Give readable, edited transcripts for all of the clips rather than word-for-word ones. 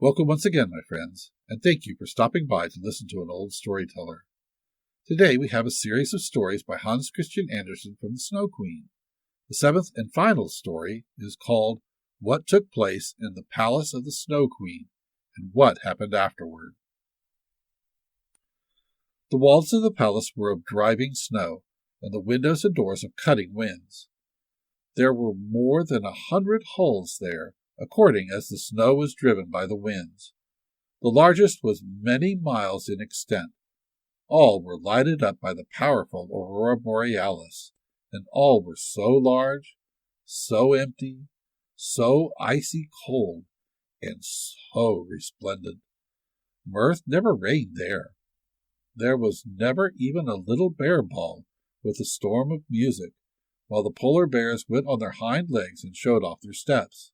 Welcome once again, my friends, and thank you for stopping by to listen to an old storyteller. Today we have a series of stories by Hans Christian Andersen from the Snow Queen. The seventh and final story is called What Took Place in the Palace of the Snow Queen and What Happened Afterward. The walls of the palace were of driving snow, and the windows and doors of cutting winds. There were more than 100 halls there, according as the snow was driven by the winds. The largest was many miles in extent. All were lighted up by the powerful aurora borealis, and all were so large, so empty, so icy cold, and so resplendent. Mirth never reigned there. There was never even a little bear ball with a storm of music, while the polar bears went on their hind legs and showed off their steps.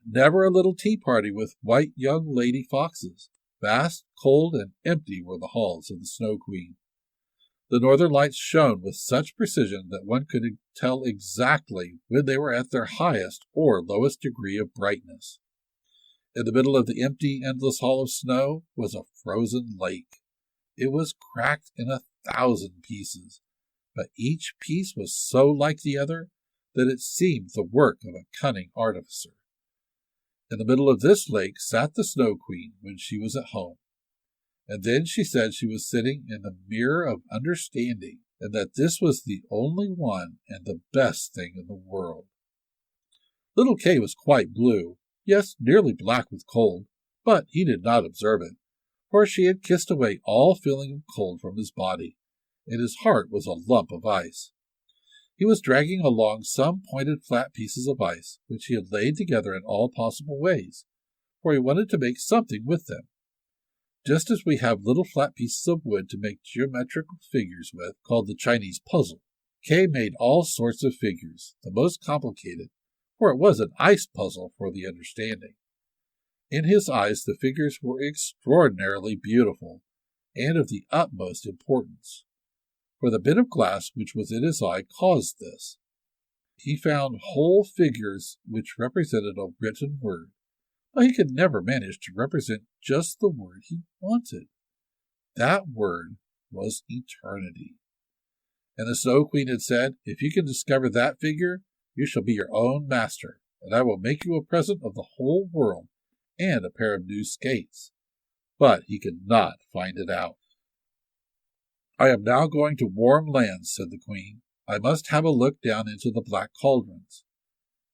Never a little tea party with white young lady foxes. Vast, cold, and empty were the halls of the Snow Queen. The northern lights shone with such precision that one could tell exactly when they were at their highest or lowest degree of brightness. In the middle of the empty, endless hall of snow was a frozen lake. It was cracked in 1,000 pieces, but each piece was so like the other that it seemed the work of a cunning artificer. In the middle of this lake sat the Snow Queen when she was at home, and then she said she was sitting in the mirror of understanding, and that this was the only one and the best thing in the world. Little Kay was quite blue, yes, nearly black with cold, but he did not observe it, for she had kissed away all feeling of cold from his body, and his heart was a lump of ice. He was dragging along some pointed flat pieces of ice, which he had laid together in all possible ways, for he wanted to make something with them. Just as we have little flat pieces of wood to make geometrical figures with, called the Chinese puzzle, Kay made all sorts of figures, the most complicated, for it was an ice puzzle for the understanding. In his eyes the figures were extraordinarily beautiful, and of the utmost importance, for the bit of glass which was in his eye caused this. He found whole figures which represented a written word, but he could never manage to represent just the word he wanted. That word was eternity. And the Snow Queen had said, "If you can discover that figure, you shall be your own master, and I will make you a present of the whole world and a pair of new skates." But he could not find it out. "I am now going to warm lands," said the Queen. "I must have a look down into the Black Cauldrons."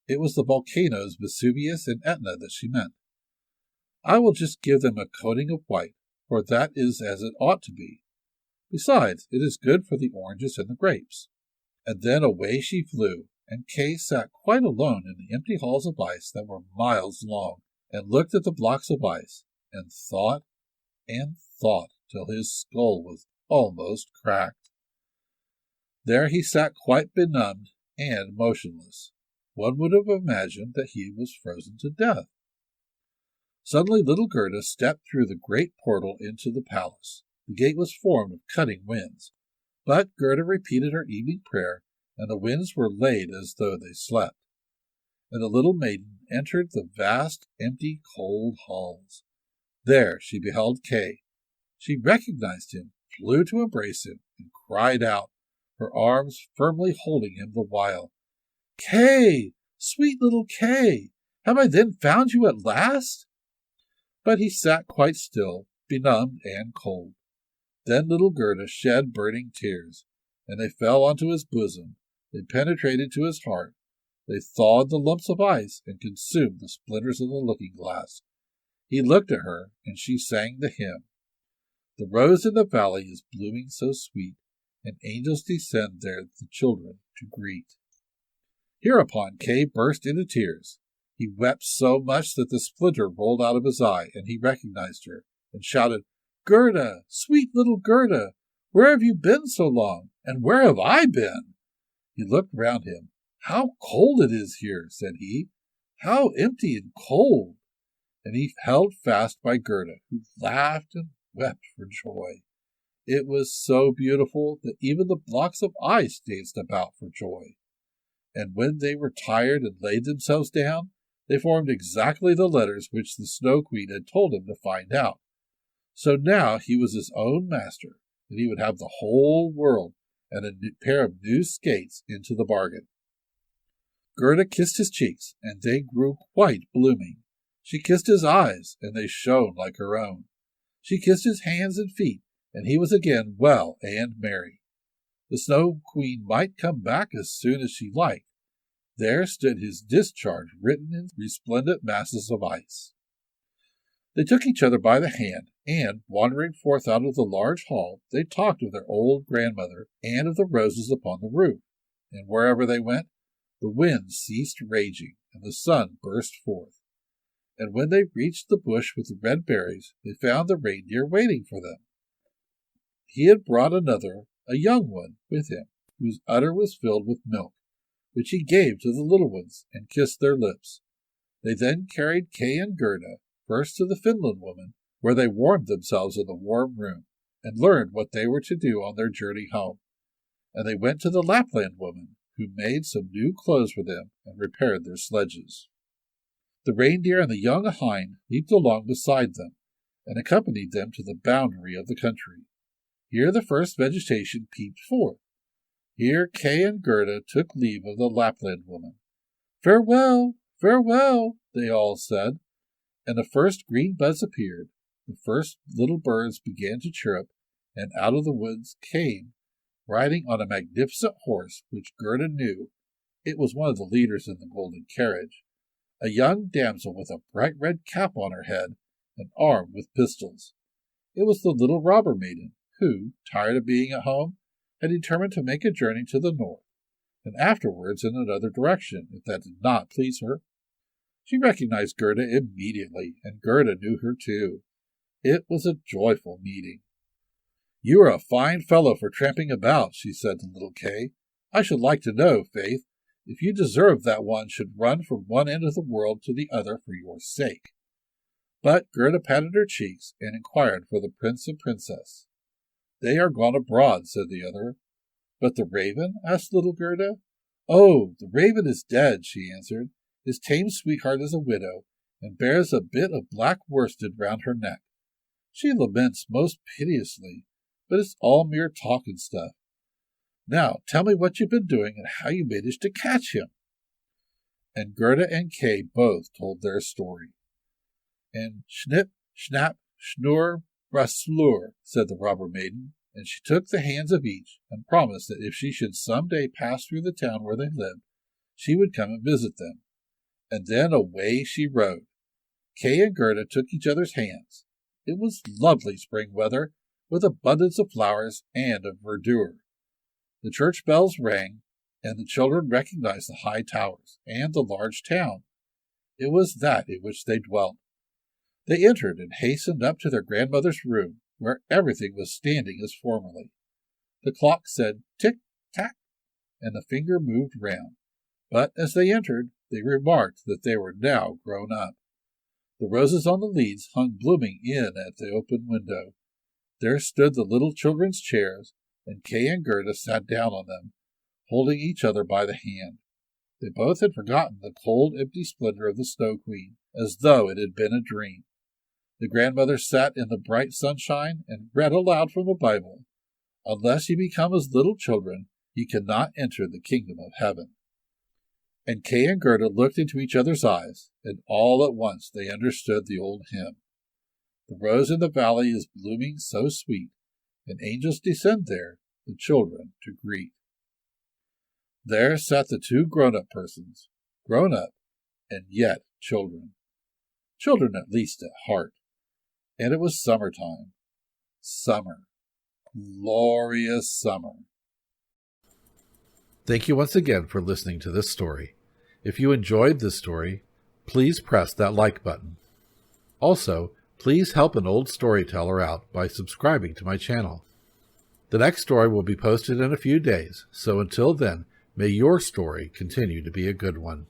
It was the volcanoes Vesuvius and Etna that she meant. "I will just give them a coating of white, for that is as it ought to be. Besides, it is good for the oranges and the grapes." And then away she flew, and Kay sat quite alone in the empty halls of ice that were miles long, and looked at the blocks of ice, and thought till his skull was almost cracked. There he sat quite benumbed and motionless. One would have imagined that he was frozen to death. Suddenly little Gerda stepped through the great portal into the palace. The gate was formed of cutting winds, but Gerda repeated her evening prayer, and the winds were laid as though they slept. And the little maiden entered the vast, empty, cold halls. There she beheld Kay. She recognized him, flew to embrace him, and cried out, her arms firmly holding him the while, "Kay! Sweet little Kay! Have I then found you at last?" But he sat quite still, benumbed and cold. Then little Gerda shed burning tears, and they fell onto his bosom. They penetrated to his heart. They thawed the lumps of ice and consumed the splinters of the looking-glass. He looked at her, and she sang the hymn. "The rose in the valley is blooming so sweet, and angels descend there the children to greet." Hereupon Kay burst into tears. He wept so much that the splinter rolled out of his eye, and he recognized her, and shouted, "Gerda, sweet little Gerda, where have you been so long, and where have I been?" He looked round him. "How cold it is here," said he. "How empty and cold!" And he held fast by Gerda, who laughed and wept for joy. It was so beautiful that even the blocks of ice danced about for joy. And when they were tired and laid themselves down, They formed exactly the letters which the Snow Queen had told him to find out. So now he was his own master, and he would have the whole world and a pair of new skates into the bargain. Gerda kissed his cheeks, and they grew quite blooming. She kissed his eyes, and they shone like her own. She kissed his hands and feet, and he was again well and merry. The Snow Queen might come back as soon as she liked. There stood his discharge written in resplendent masses of ice. They took each other by the hand, and, wandering forth out of the large hall, they talked of their old grandmother and of the roses upon the roof. And wherever they went, the wind ceased raging, and the sun burst forth. And when they reached the bush with the red berries, they found the reindeer waiting for them. He had brought another, a young one, with him, whose udder was filled with milk, which he gave to the little ones, and kissed their lips. They then carried Kay and Gerda first to the Finland woman, where they warmed themselves in the warm room, and learned what they were to do on their journey home. And they went to the Lapland woman, who made some new clothes for them and repaired their sledges. The reindeer and the young hind leaped along beside them, and accompanied them to the boundary of the country. Here the first vegetation peeped forth. Here Kay and Gerda took leave of the Lapland woman. "Farewell, farewell," they all said, and the first green buds appeared. The first little birds began to chirrup, and out of the woods came, riding on a magnificent horse which Gerda knew, it was one of the leaders in the golden carriage, a young damsel with a bright red cap on her head and armed with pistols. It was the little robber maiden, who, tired of being at home, had determined to make a journey to the north, and afterwards in another direction, if that did not please her. She recognized Gerda immediately, and Gerda knew her too. It was a joyful meeting. "You are a fine fellow for tramping about," she said to little Kay. "I should like to know, Faith, if you deserve that one should run from one end of the world to the other for your sake." But Gerda patted her cheeks and inquired for the prince and princess. "They are gone abroad," said the other. "But the raven?" asked little Gerda. "Oh, the raven is dead," she answered. "His tame sweetheart is a widow, and bears a bit of black worsted round her neck. She laments most piteously, but it's all mere talk and stuff. Now tell me what you've been doing and how you managed to catch him." And Gerda and Kay both told their story. And "Schnip, Schnap, Schnurr, Braslur," said the robber maiden, and she took the hands of each, and promised that if she should some day pass through the town where they lived, she would come and visit them. And then away she rode. Kay and Gerda took each other's hands. It was lovely spring weather, with abundance of flowers and of verdure. The church bells rang, and the children recognized the high towers and the large town. It was that in which they dwelt. They entered and hastened up to their grandmother's room, where everything was standing as formerly. The clock said tick-tack, and the finger moved round. But as they entered, they remarked that they were now grown up. The roses on the leads hung blooming in at the open window. There stood the little children's chairs, and Kay and Gerda sat down on them, holding each other by the hand. They both had forgotten the cold, empty splendor of the Snow Queen, as though it had been a dream. The grandmother sat in the bright sunshine and read aloud from the Bible. "Unless ye become as little children, ye cannot enter the kingdom of heaven." And Kay and Gerda looked into each other's eyes, and all at once they understood the old hymn. "The rose in the valley is blooming so sweet, and angels descend there, the children to greet." There sat the two grown-up persons, grown up, and yet children. Children at least at heart. And it was summertime. Summer. Glorious summer. Thank you once again for listening to this story. If you enjoyed this story, please press that like button. Also, please help an old storyteller out by subscribing to my channel. The next story will be posted in a few days, so until then, may your story continue to be a good one.